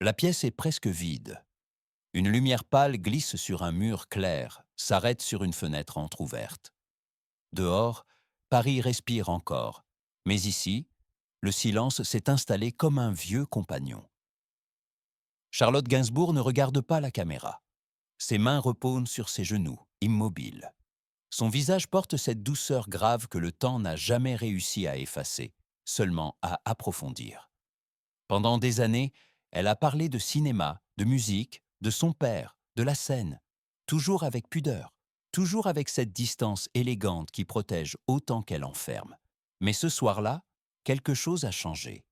La pièce est presque vide. Une lumière pâle glisse sur un mur clair, s'arrête sur une fenêtre entr'ouverte. Dehors, Paris respire encore. Mais ici, le silence s'est installé comme un vieux compagnon. Charlotte Gainsbourg ne regarde pas la caméra. Ses mains reposent sur ses genoux, immobiles. Son visage porte cette douceur grave que le temps n'a jamais réussi à effacer, seulement à approfondir. Pendant des années, elle a parlé de cinéma, de musique, de son père, de la scène, toujours avec pudeur, toujours avec cette distance élégante qui protège autant qu'elle enferme. Mais ce soir-là, quelque chose a changé.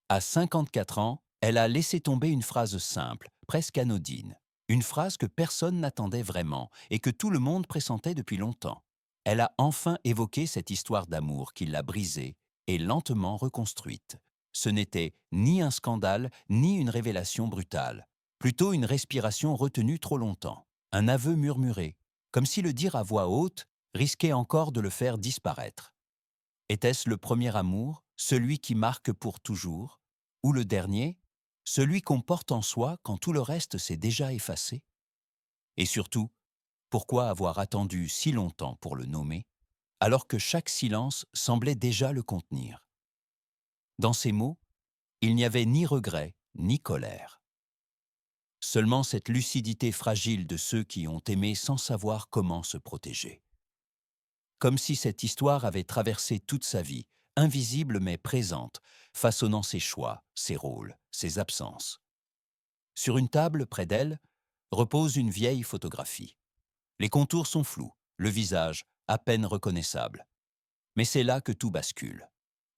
À 54 ans, elle a laissé tomber une phrase simple, presque anodine. Une phrase que personne n'attendait vraiment et que tout le monde pressentait depuis longtemps. Elle a enfin évoqué cette histoire d'amour qui l'a brisée et lentement reconstruite. Ce n'était ni un scandale, ni une révélation brutale. Plutôt une respiration retenue trop longtemps. Un aveu murmuré, comme si le dire à voix haute risquait encore de le faire disparaître. Était-ce le premier amour, celui qui marque pour toujours, ou le dernier, celui qu'on porte en soi quand tout le reste s'est déjà effacé? Et surtout, pourquoi avoir attendu si longtemps pour le nommer, alors que chaque silence semblait déjà le contenir? Dans ces mots, il n'y avait ni regret, ni colère. Seulement cette lucidité fragile de ceux qui ont aimé sans savoir comment se protéger. Comme si cette histoire avait traversé toute sa vie, invisible mais présente, façonnant ses choix, ses rôles, ses absences. Sur une table, près d'elle, repose une vieille photographie. Les contours sont flous, le visage à peine reconnaissable. Mais c'est là que tout bascule.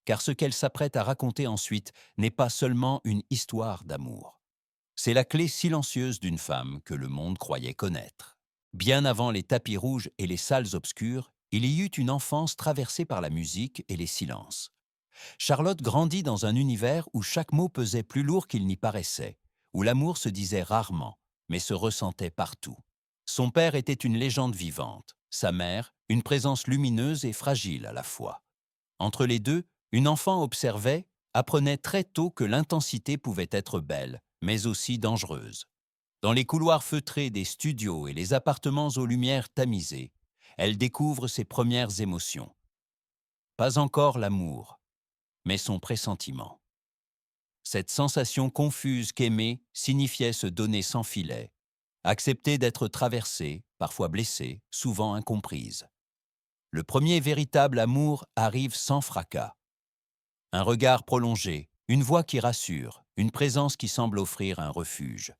Car ce qu'elle s'apprête à raconter ensuite n'est pas seulement une histoire d'amour. C'est la clé silencieuse d'une femme que le monde croyait connaître. Bien avant les tapis rouges et les salles obscures, il y eut une enfance traversée par la musique et les silences. Charlotte grandit dans un univers où chaque mot pesait plus lourd qu'il n'y paraissait, où l'amour se disait rarement, mais se ressentait partout. Son père était une légende vivante, sa mère, une présence lumineuse et fragile à la fois. Entre les deux, une enfant observait, apprenait très tôt que l'intensité pouvait être belle, mais aussi dangereuse. Dans les couloirs feutrés des studios et les appartements aux lumières tamisées, elle découvre ses premières émotions. Pas encore l'amour, mais son pressentiment. Cette sensation confuse qu'aimer signifiait se donner sans filet, accepter d'être traversée, parfois blessée, souvent incomprise. Le premier véritable amour arrive sans fracas. Un regard prolongé, une voix qui rassure, une présence qui semble offrir un refuge.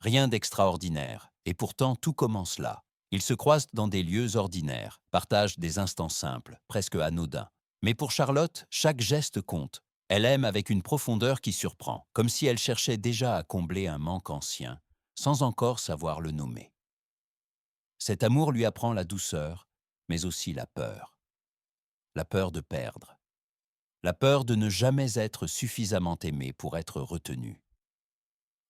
Rien d'extraordinaire, et pourtant tout commence là. Ils se croisent dans des lieux ordinaires, partagent des instants simples, presque anodins. Mais pour Charlotte, chaque geste compte. Elle aime avec une profondeur qui surprend, comme si elle cherchait déjà à combler un manque ancien, sans encore savoir le nommer. Cet amour lui apprend la douceur, mais aussi la peur. La peur de perdre. La peur de ne jamais être suffisamment aimé pour être retenu.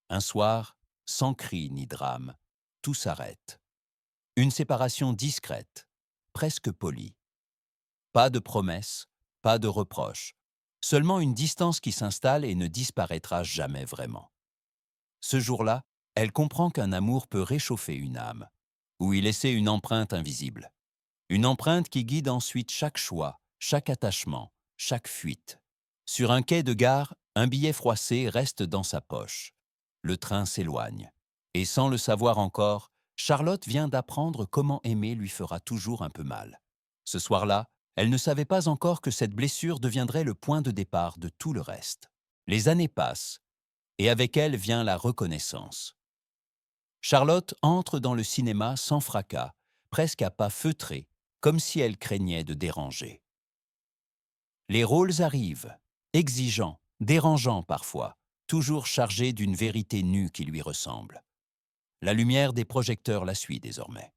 Un soir, sans cri ni drame, tout s'arrête. Une séparation discrète, presque polie. Pas de promesses, pas de reproches, seulement une distance qui s'installe et ne disparaîtra jamais vraiment. Ce jour-là, elle comprend qu'un amour peut réchauffer une âme, ou y laisser une empreinte invisible. Une empreinte qui guide ensuite chaque choix, chaque attachement, chaque fuite. Sur un quai de gare, un billet froissé reste dans sa poche. Le train s'éloigne. Et sans le savoir encore, Charlotte vient d'apprendre comment aimer lui fera toujours un peu mal. Ce soir-là, elle ne savait pas encore que cette blessure deviendrait le point de départ de tout le reste. Les années passent, et avec elles vient la reconnaissance. Charlotte entre dans le cinéma sans fracas, presque à pas feutrés, comme si elle craignait de déranger. Les rôles arrivent, exigeants, dérangeants parfois, toujours chargés d'une vérité nue qui lui ressemble. La lumière des projecteurs la suit désormais.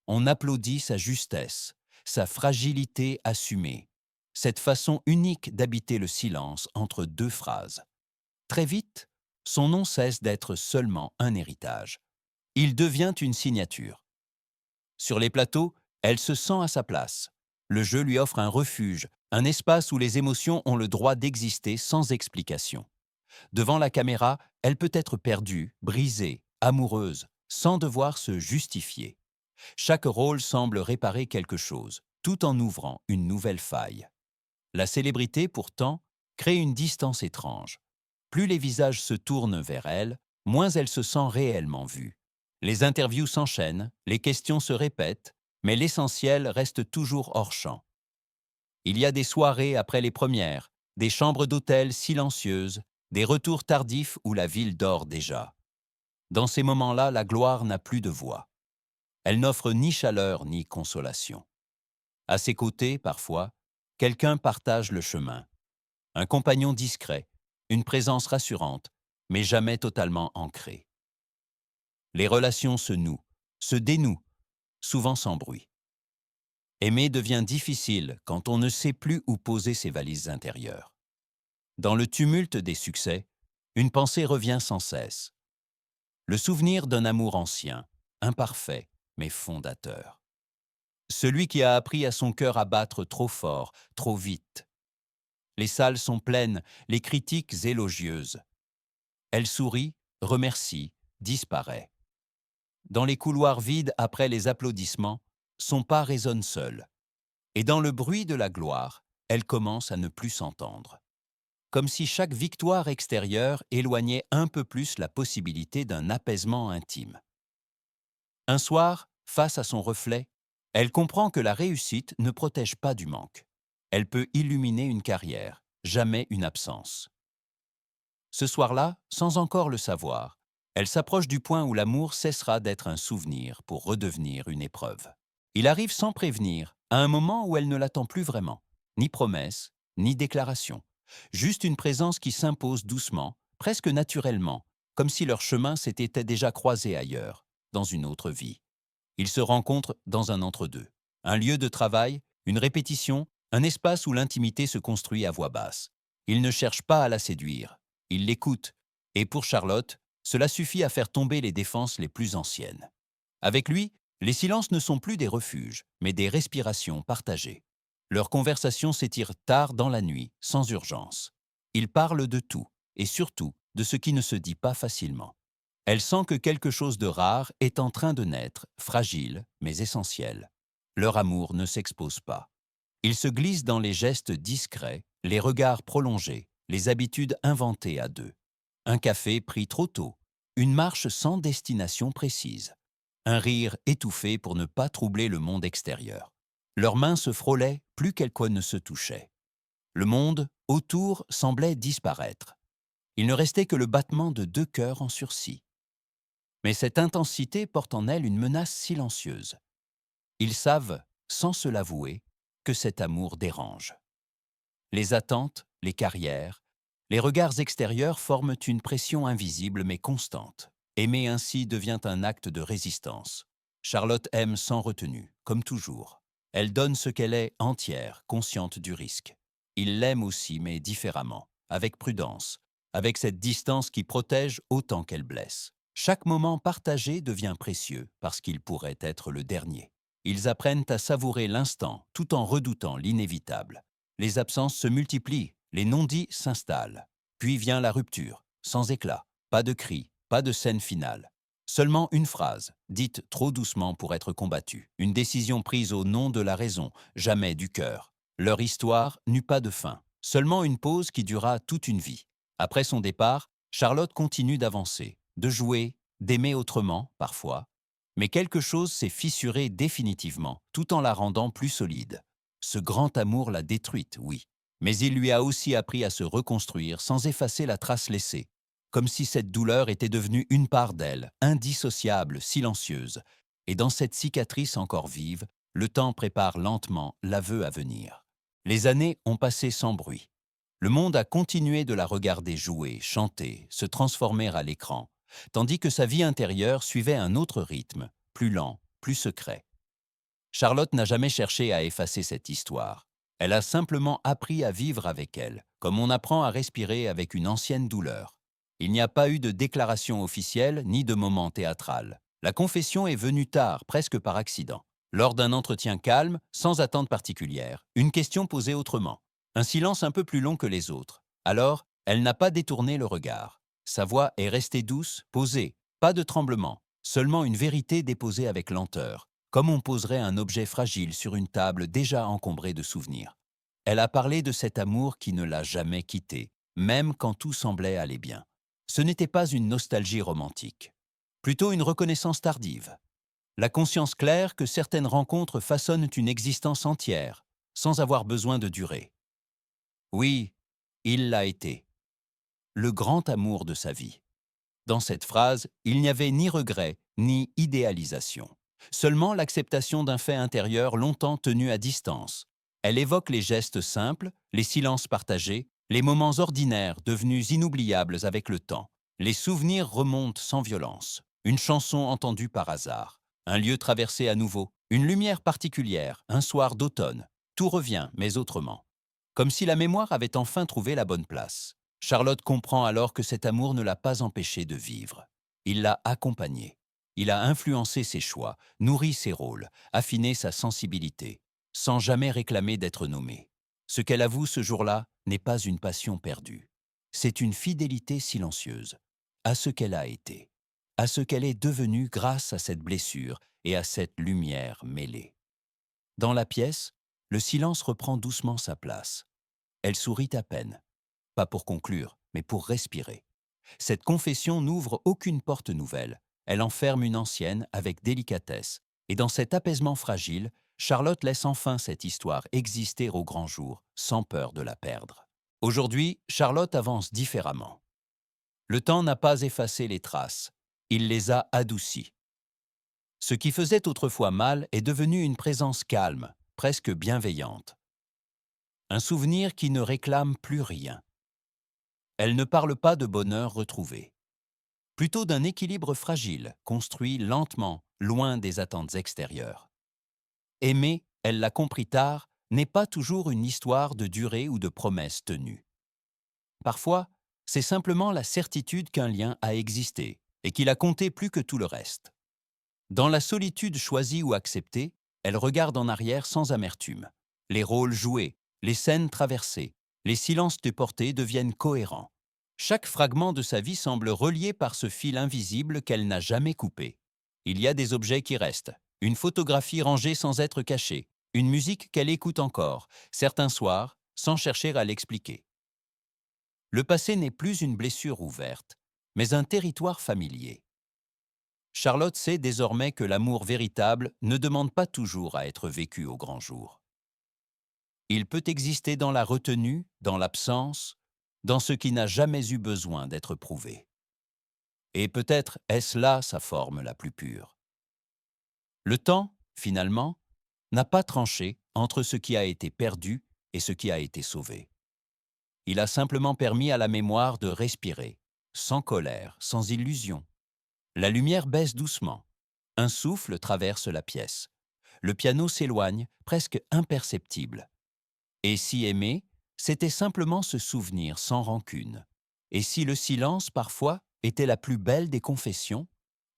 On applaudit sa justesse, sa fragilité assumée, cette façon unique d'habiter le silence entre deux phrases. Très vite, son nom cesse d'être seulement un héritage. Il devient une signature. Sur les plateaux, elle se sent à sa place. Le jeu lui offre un refuge, un espace où les émotions ont le droit d'exister sans explication. Devant la caméra, elle peut être perdue, brisée, amoureuse, sans devoir se justifier. Chaque rôle semble réparer quelque chose, tout en ouvrant une nouvelle faille. La célébrité, pourtant, crée une distance étrange. Plus les visages se tournent vers elle, moins elle se sent réellement vue. Les interviews s'enchaînent, les questions se répètent, mais l'essentiel reste toujours hors champ. Il y a des soirées après les premières, des chambres d'hôtel silencieuses, des retours tardifs où la ville dort déjà. Dans ces moments-là, la gloire n'a plus de voix. Elle n'offre ni chaleur ni consolation. À ses côtés, parfois, quelqu'un partage le chemin. Un compagnon discret, une présence rassurante, mais jamais totalement ancrée. Les relations se nouent, se dénouent, souvent sans bruit. Aimer devient difficile quand on ne sait plus où poser ses valises intérieures. Dans le tumulte des succès, une pensée revient sans cesse. Le souvenir d'un amour ancien, imparfait, mais fondateur. Celui qui a appris à son cœur à battre trop fort, trop vite. Les salles sont pleines, les critiques élogieuses. Elle sourit, remercie, disparaît. Dans les couloirs vides après les applaudissements, son pas résonne seul. Et dans le bruit de la gloire, elle commence à ne plus s'entendre. Comme si chaque victoire extérieure éloignait un peu plus la possibilité d'un apaisement intime. Un soir, face à son reflet, elle comprend que la réussite ne protège pas du manque. Elle peut illuminer une carrière, jamais une absence. Ce soir-là, sans encore le savoir, elle s'approche du point où l'amour cessera d'être un souvenir pour redevenir une épreuve. Il arrive sans prévenir, à un moment où elle ne l'attend plus vraiment. Ni promesse, ni déclaration. Juste une présence qui s'impose doucement, presque naturellement, comme si leurs chemins s'étaient déjà croisés ailleurs, dans une autre vie. Ils se rencontrent dans un entre-deux. Un lieu de travail, une répétition, un espace où l'intimité se construit à voix basse. Il ne cherche pas à la séduire. Il l'écoute. Et pour Charlotte, cela suffit à faire tomber les défenses les plus anciennes. Avec lui, les silences ne sont plus des refuges, mais des respirations partagées. Leurs conversations s'étirent tard dans la nuit, sans urgence. Ils parlent de tout, et surtout de ce qui ne se dit pas facilement. Elle sent que quelque chose de rare est en train de naître, fragile, mais essentiel. Leur amour ne s'expose pas. Ils se glissent dans les gestes discrets, les regards prolongés, les habitudes inventées à deux. Un café pris trop tôt, une marche sans destination précise, un rire étouffé pour ne pas troubler le monde extérieur. Leurs mains se frôlaient plus qu'elles ne se touchaient. Le monde, autour, semblait disparaître. Il ne restait que le battement de deux cœurs en sursis. Mais cette intensité porte en elle une menace silencieuse. Ils savent, sans se l'avouer, que cet amour dérange. Les attentes, les carrières, les regards extérieurs forment une pression invisible mais constante. Aimer ainsi devient un acte de résistance. Charlotte aime sans retenue, comme toujours. Elle donne ce qu'elle est entière, consciente du risque. Il l'aime aussi, mais différemment, avec prudence, avec cette distance qui protège autant qu'elle blesse. Chaque moment partagé devient précieux parce qu'il pourrait être le dernier. Ils apprennent à savourer l'instant tout en redoutant l'inévitable. Les absences se multiplient, les non-dits s'installent. Puis vient la rupture, sans éclat, pas de cri, pas de scène finale. Seulement une phrase, dite trop doucement pour être combattue. Une décision prise au nom de la raison, jamais du cœur. Leur histoire n'eut pas de fin, seulement une pause qui dura toute une vie. Après son départ, Charlotte continue d'avancer, de jouer, d'aimer autrement, parfois. Mais quelque chose s'est fissuré définitivement, tout en la rendant plus solide. Ce grand amour l'a détruite, oui. Mais il lui a aussi appris à se reconstruire sans effacer la trace laissée. Comme si cette douleur était devenue une part d'elle, indissociable, silencieuse. Et dans cette cicatrice encore vive, le temps prépare lentement l'aveu à venir. Les années ont passé sans bruit. Le monde a continué de la regarder jouer, chanter, se transformer à l'écran, tandis que sa vie intérieure suivait un autre rythme, plus lent, plus secret. Charlotte n'a jamais cherché à effacer cette histoire. Elle a simplement appris à vivre avec elle, comme on apprend à respirer avec une ancienne douleur. Il n'y a pas eu de déclaration officielle ni de moment théâtral. La confession est venue tard, presque par accident. Lors d'un entretien calme, sans attente particulière, une question posée autrement. Un silence un peu plus long que les autres. Alors, Elle n'a pas détourné le regard. Sa voix est restée douce, posée, pas de tremblement, seulement une vérité déposée avec lenteur, comme on poserait un objet fragile sur une table déjà encombrée de souvenirs. Elle a parlé de cet amour qui ne l'a jamais quittée, même quand tout semblait aller bien. Ce n'était pas une nostalgie romantique, plutôt une reconnaissance tardive. La conscience claire que certaines rencontres façonnent une existence entière, sans avoir besoin de durer. Oui, il l'a été, le grand amour de sa vie. Dans cette phrase, il n'y avait ni regret, ni idéalisation. Seulement l'acceptation d'un fait intérieur longtemps tenu à distance. Elle évoque les gestes simples, les silences partagés, les moments ordinaires devenus inoubliables avec le temps. Les souvenirs remontent sans violence. Une chanson entendue par hasard. Un lieu traversé à nouveau. Une lumière particulière, un soir d'automne. Tout revient, mais autrement. Comme si la mémoire avait enfin trouvé la bonne place. Charlotte comprend alors que cet amour ne l'a pas empêchée de vivre. Il l'a accompagnée. Il a influencé ses choix, nourri ses rôles, affiné sa sensibilité, sans jamais réclamer d'être nommée. Ce qu'elle avoue ce jour-là n'est pas une passion perdue. C'est une fidélité silencieuse à ce qu'elle a été, à ce qu'elle est devenue grâce à cette blessure et à cette lumière mêlée. Dans la pièce, le silence reprend doucement sa place. Elle sourit à peine. Pas pour conclure, mais pour respirer. Cette confession n'ouvre aucune porte nouvelle. Elle enferme une ancienne avec délicatesse. Et dans cet apaisement fragile, Charlotte laisse enfin cette histoire exister au grand jour, sans peur de la perdre. Aujourd'hui, Charlotte avance différemment. Le temps n'a pas effacé les traces, il les a adoucies. Ce qui faisait autrefois mal est devenu une présence calme, presque bienveillante. Un souvenir qui ne réclame plus rien. Elle ne parle pas de bonheur retrouvé, plutôt d'un équilibre fragile, construit lentement, loin des attentes extérieures. Aimer, elle l'a compris tard, n'est pas toujours une histoire de durée ou de promesses tenues. Parfois, c'est simplement la certitude qu'un lien a existé et qu'il a compté plus que tout le reste. Dans la solitude choisie ou acceptée, elle regarde en arrière sans amertume. Les rôles joués, les scènes traversées, les silences déportés deviennent cohérents. Chaque fragment de sa vie semble relié par ce fil invisible qu'elle n'a jamais coupé. Il y a des objets qui restent, une photographie rangée sans être cachée, une musique qu'elle écoute encore, certains soirs, sans chercher à l'expliquer. Le passé n'est plus une blessure ouverte, mais un territoire familier. Charlotte sait désormais que l'amour véritable ne demande pas toujours à être vécu au grand jour. Il peut exister dans la retenue, dans l'absence, dans ce qui n'a jamais eu besoin d'être prouvé. Et peut-être est-ce là sa forme la plus pure. Le temps, finalement, n'a pas tranché entre ce qui a été perdu et ce qui a été sauvé. Il a simplement permis à la mémoire de respirer, sans colère, sans illusion. La lumière baisse doucement. Un souffle traverse la pièce. Le piano s'éloigne, presque imperceptible. Et si aimer, c'était simplement se souvenir sans rancune. Et si le silence, parfois, était la plus belle des confessions,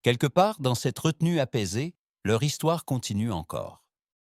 quelque part dans cette retenue apaisée, leur histoire continue encore.